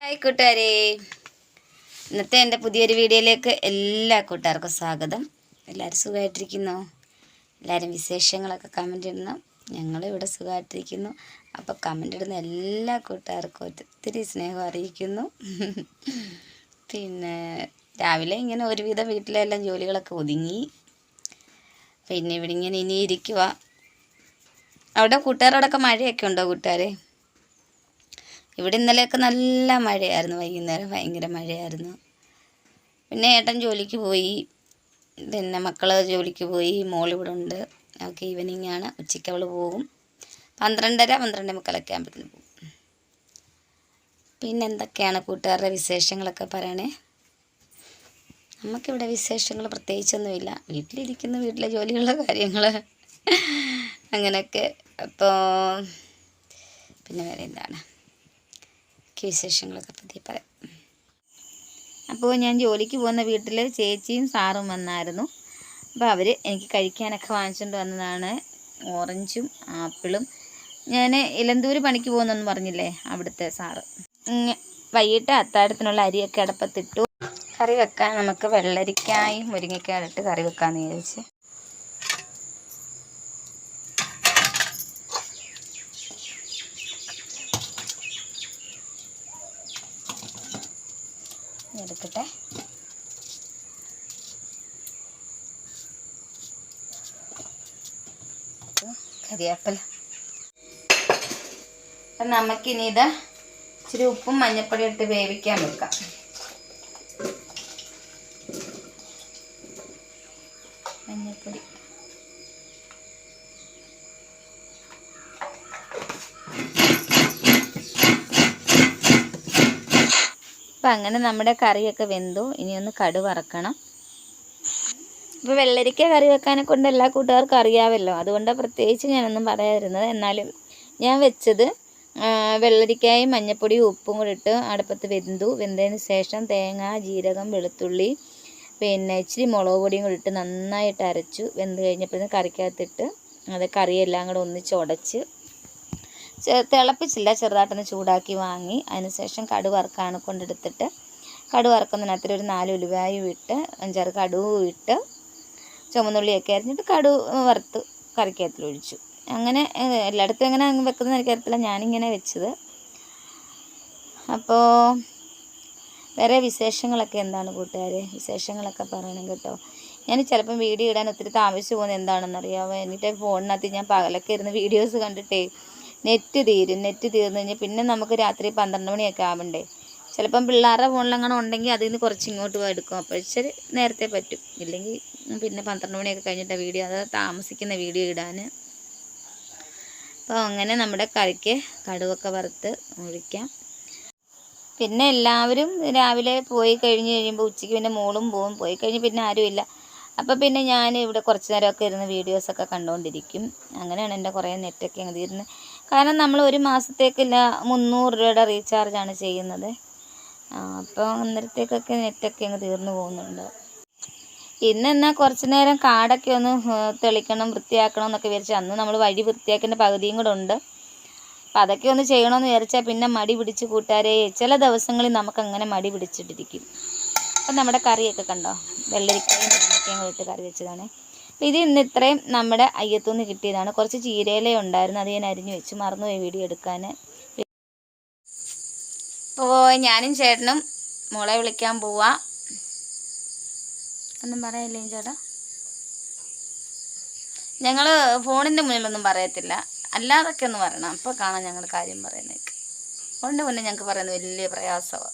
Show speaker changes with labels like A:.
A: Hi കൂട്ടുകാരെ, ഇന്നത്തെ എൻ്റെ പുതിയൊരു വീഡിയോയിലേക്ക് എല്ലാ കൂട്ടുകാർക്കും സ്വാഗതം. എല്ലാവരും സുഖമായിട്ടിരിക്കുന്നു? എല്ലാവരും വിശേഷങ്ങളൊക്കെ കമൻ്റ് ഇടണം. ഞങ്ങളിവിടെ സുഖമായിട്ടിരിക്കുന്നു. അപ്പോൾ കമൻ്റ് ഇടുന്ന എല്ലാ കൂട്ടുകാർക്കും ഒത്തിരി സ്നേഹം അറിയിക്കുന്നു. പിന്നെ രാവിലെ ഇങ്ങനെ ഒരുവിധം വീട്ടിലെല്ലാം ജോലികളൊക്കെ ഒതുങ്ങി. പിന്നെ ഇവിടെ ഇങ്ങനെ ഇനി ഇരിക്കുക. അവിടെ കൂട്ടുകാരോടൊക്കെ മഴയൊക്കെ ഉണ്ടോ കൂട്ടുകാരെ? ഇവിടെ ഇന്നലെയൊക്കെ നല്ല മഴയായിരുന്നു, വൈകുന്നേരം ഭയങ്കര മഴയായിരുന്നു. പിന്നെ ഏട്ടൻ ജോലിക്ക് പോയി, പിന്നെ മക്കൾ ജോലിക്ക് പോയി, മോളിവിടെ ഉണ്ട്. അവൾക്ക് ഈവനിങ് ആണ്, ഉച്ചയ്ക്ക് അവൾ പോകും. 12:30-12:45 ആകുമ്പോഴത്തേന് പോകും. പിന്നെ എന്തൊക്കെയാണ് കൂട്ടുകാരുടെ വിശേഷങ്ങളൊക്കെ പറയണേ. നമുക്കിവിടെ വിശേഷങ്ങൾ പ്രത്യേകിച്ചൊന്നുമില്ല, വീട്ടിലിരിക്കുന്നു, വീട്ടിലെ ജോലികളുടെ കാര്യങ്ങൾ അങ്ങനെയൊക്കെ. അപ്പോൾ പിന്നെ വേറെ എന്താണ് വിശേഷങ്ങളൊക്കെ പറ്റി പറയാം. അപ്പോൾ ഞാൻ ജോലിക്ക് പോകുന്ന വീട്ടിൽ ചേച്ചിയും സാറും വന്നായിരുന്നു. അപ്പോൾ അവർ എനിക്ക് കഴിക്കാനൊക്കെ വാങ്ങിച്ചുകൊണ്ട് വന്നതാണ് ഓറഞ്ചും ആപ്പിളും. ഞാൻ ഇലന്തൂർ പണിക്ക് പോകുന്നെന്ന് പറഞ്ഞില്ലേ, അവിടുത്തെ സാറ്. വൈകിട്ട് അത്താഴത്തിനുള്ള അരിയൊക്കെ അടുപ്പത്തിട്ടു. കറി വെക്കാൻ നമുക്ക് വെള്ളരിക്കായും മുരിങ്ങയ്ക്കായും ഇട്ട് കറി വെക്കാമെന്ന് വിചാരിച്ച്. എടുക്കട്ടെ. കറിവേപ്പില. അപ്പം നമുക്കിനി ഇത് ഇച്ചിരി ഉപ്പും മഞ്ഞൾപ്പൊടി ഇട്ട് വേവിക്കാൻ വെക്കാം. മഞ്ഞൾപ്പൊടി അപ്പം അങ്ങനെ നമ്മുടെ കറിയൊക്കെ വെന്തു. ഇനി ഒന്ന് കടുക് വറക്കണം. ഇപ്പോൾ വെള്ളരിക്ക കറി വെക്കാനെ കൊണ്ട് എല്ലാ കൂട്ടുകാർക്കും അറിയാമല്ലോ, അതുകൊണ്ടാണ് പ്രത്യേകിച്ച് ഞാനൊന്നും പറയാതിരുന്നത്. എന്നാലും ഞാൻ വെച്ചത് വെള്ളരിക്കായും മഞ്ഞൾപ്പൊടിയും ഉപ്പും കൂടി ഇട്ട് അടുപ്പത്ത് വെന്തു. വെന്തതിന് ശേഷം തേങ്ങ, ജീരകം, വെളുത്തുള്ളി, പിന്നെ ഇച്ചിരി മുളക് പൊടിയും കൂടി ഇട്ട് നന്നായിട്ട് അരച്ചു. വെന്ത് കഴിഞ്ഞപ്പോഴത്തേന് കറിക്കകത്തിട്ട് അത് കറിയെല്ലാം കൂടെ ഒന്നിച്ച് ഉടച്ച് തിളപ്പിച്ചില്ല, ചെറുതായിട്ടൊന്ന് ചൂടാക്കി വാങ്ങി. അതിനുശേഷം കടുക് വറുക്കാണ് കൊണ്ടെടുത്തിട്ട് കടുക് വറുക്കുന്നതിനകത്ത് ഒരു 4 ഉലുവായും ഇട്ട് 5-6 കടുകും ഇട്ട് ചുമന്നുള്ളിയൊക്കെ അരിഞ്ഞിട്ട് കടുക് വറുത്ത് കറിക്കകത്തിലൊഴിച്ചു. അങ്ങനെ എല്ലായിടത്തും എങ്ങനെ വെക്കുന്നത് എനിക്കറിയത്തില്ല, ഞാനിങ്ങനെ വെച്ചത്. അപ്പോൾ വേറെ വിശേഷങ്ങളൊക്കെ എന്താണ് കൂട്ടുകാരെ? വിശേഷങ്ങളൊക്കെ പറയണം കേട്ടോ. ഞാൻ ചിലപ്പം വീഡിയോ ഇടാൻ ഒത്തിരി താമസിച്ച് പോകുന്നത് എന്താണെന്നറിയാമോ? എന്നിട്ട് ഫോണിനകത്ത് ഞാൻ പകലൊക്കെ ഇരുന്ന് വീഡിയോസ് കണ്ടിട്ടേ നെറ്റ് തീർന്നു കഴിഞ്ഞാൽ പിന്നെ നമുക്ക് രാത്രി 12 മണിയൊക്കെ ആവണ്ടേ. ചിലപ്പം പിള്ളേരുടെ ഫോണിലെങ്ങനെ ഉണ്ടെങ്കിൽ അതിൽ നിന്ന് കുറച്ച് ഇങ്ങോട്ട് പോയി എടുക്കും. അപ്പോൾ ഇച്ചിരി നേരത്തെ പറ്റും, ഇല്ലെങ്കിൽ പിന്നെ 12 മണിയൊക്കെ കഴിഞ്ഞിട്ട് വീഡിയോ, അത് താമസിക്കുന്ന വീഡിയോ ഇടാൻ. അപ്പോൾ അങ്ങനെ നമ്മുടെ കറിക്ക് കടുവൊക്കെ വറുത്ത് ഒഴിക്കാം. പിന്നെ എല്ലാവരും രാവിലെ പോയി കഴിഞ്ഞ് കഴിയുമ്പോൾ ഉച്ചയ്ക്ക് പിന്നെ മോളും പോയി കഴിഞ്ഞ് പിന്നെ ആരുമില്ല. അപ്പോൾ പിന്നെ ഞാൻ ഇവിടെ കുറച്ച് നേരമൊക്കെ ഇരുന്ന് വീഡിയോസൊക്കെ കണ്ടുകൊണ്ടിരിക്കും. അങ്ങനെയാണ് എൻ്റെ കുറേ നെറ്റൊക്കെ അങ്ങ് തീരുന്നത്. കാരണം നമ്മൾ ഒരു മാസത്തേക്കില്ല 300 രൂപയുടെ റീചാർജാണ് ചെയ്യുന്നത്. അപ്പോൾ അന്നേരത്തേക്കൊക്കെ നെറ്റൊക്കെ അങ്ങ് തീർന്നു പോകുന്നുണ്ട്. ഇന്നെന്നാൽ കുറച്ച് നേരം കാടൊക്കെ ഒന്ന് തെളിക്കണം, വൃത്തിയാക്കണം എന്നൊക്കെ വിചാരിച്ചാൽ അന്ന് നമ്മൾ വഴി വൃത്തിയാക്കേണ്ട പകുതിയും കൂടെ ഉണ്ട്. അപ്പം അതൊക്കെ ഒന്ന് ചെയ്യണമെന്ന് വിചാരിച്ചാൽ പിന്നെ മടി പിടിച്ച് കൂട്ടുകാരെ ചില ദിവസങ്ങളിൽ നമുക്കങ്ങനെ മടി പിടിച്ചിട്ടിരിക്കും. അപ്പം നമ്മുടെ കറിയൊക്കെ കണ്ടോ, വെള്ളരിക്കയും മുരിങ്ങയ്ക്കയും കൂടി ഇട്ട് കറി വെച്ചതാണ്. അപ്പോൾ ഇത് ഇന്ന് ഇത്രയും നമ്മുടെ അയ്യത്തുനിന്ന് കിട്ടിയതാണ്. കുറച്ച് ചീരയില ഉണ്ടായിരുന്നു, അത് ഞാൻ അരിഞ്ഞു വെച്ച്, മറന്നുപോയി വീഡിയോ എടുക്കാൻ. അപ്പോൾ ഞാനും ചേട്ടനും മോളെ വിളിക്കാൻ പോവാ. ഒന്നും പറയില്ലേ ചേട്ടാ? ഞങ്ങൾ ഫോണിൻ്റെ മുന്നിലൊന്നും പറയത്തില്ല, അല്ലാതൊക്കെ ഒന്ന് പറയണം, അപ്പോൾ കാണാം ഞങ്ങൾ കാര്യം പറയുന്നതൊക്കെ. ഫോണിൻ്റെ മുന്നേ ഞങ്ങൾക്ക് പറയുന്നത് വലിയ പ്രയാസമാണ്.